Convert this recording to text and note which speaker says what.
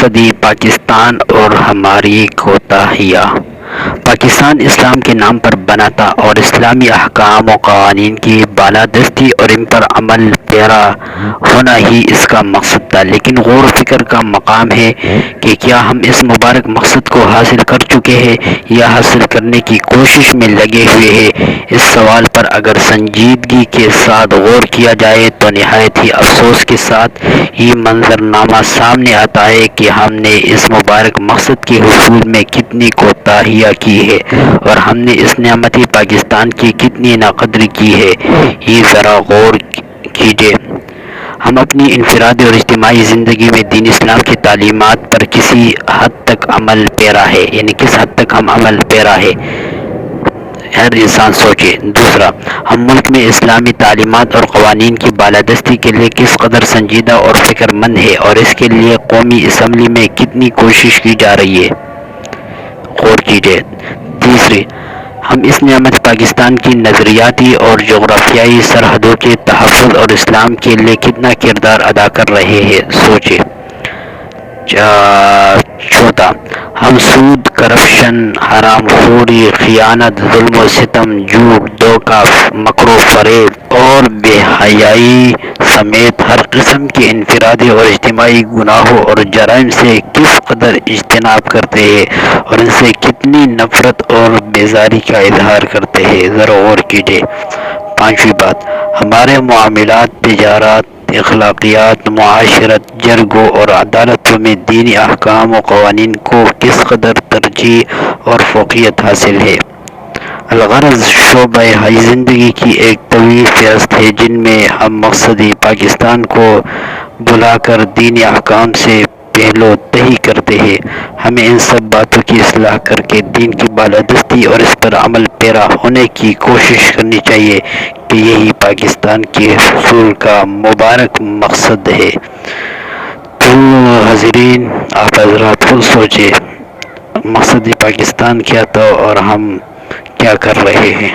Speaker 1: مقصد پاکستان اور ہماری کوتاہیاں۔ پاکستان اسلام کے نام پر بنا تھا اور اسلامی احکام و قوانین کی بالادستی اور ان پر عمل پیرا ہونا ہی اس کا مقصد تھا، لیکن غور و فکر کا مقام ہے کہ کیا ہم اس مبارک مقصد کو حاصل کر چکے ہیں یا حاصل کرنے کی کوشش میں لگے ہوئے ہیں؟ اس سوال پر اگر سنجیدگی کے ساتھ غور کیا جائے تو نہایت ہی افسوس کے ساتھ یہ منظرنامہ سامنے آتا ہے کہ ہم نے اس مبارک مقصد کے حصول میں کتنی کوتاہیاں کی ہے اور ہم نے اس نعمت پاکستان کی کتنی ناقدری کی ہے۔ یہ ذرا غور کیجئے، ہم اپنی انفرادی اور اجتماعی زندگی میں دین اسلام کی تعلیمات پر کسی حد تک عمل پیرا ہے، یعنی کس حد تک ہم عمل پیرا ہے، ہر انسان سوچے۔ دوسرا، ہم ملک میں اسلامی تعلیمات اور قوانین کی بالادستی کے لیے کس قدر سنجیدہ اور فکر مند ہے اور اس کے لیے قومی اسمبلی میں کتنی کوشش کی جا رہی ہے، غور کیجئے۔ تیسری، ہم اس نعمت پاکستان کی نظریاتی اور جغرافیائی سرحدوں کے تحفظ اور اسلام کے لیے کتنا کردار ادا کر رہے ہیں، سوچے۔ چوتھا، ہم سود، کرپشن، حرام خوری، خیانت، ظلم و ستم، جھوٹ، دھوکہ، مکر و فریب اور بے حیائی سمیت ہر قسم کے انفرادی اور اجتماعی گناہوں اور جرائم سے کس قدر اجتناب کرتے ہیں اور ان سے کتنی نفرت اور بیزاری کا اظہار کرتے ہیں، ذرا غور کیجئے۔ پانچویں بات، ہمارے معاملات، تجارت، اخلاقیات، معاشرت، جرگوں اور عدالتوں میں دینی احکام و قوانین کو کس قدر ترجیح اور فوقیت حاصل ہے۔ الغرض شعبہ ہائی زندگی کی ایک طویل فہرست ہے جن میں ہم مقصد پاکستان کو بلا کر دینی احکام سے پہلو تہی کرتے ہیں۔ ہمیں ان سب باتوں کی اصلاح کر کے دین کی بالادستی اور اس پر عمل پیرا ہونے کی کوشش کرنی چاہیے کہ یہی پاکستان کے حصول کا مبارک مقصد ہے۔ تو حاضرین، آپ حضرات خود سوچیں، مقصد پاکستان کیا تھا اور ہم کیا کر رہے ہیں۔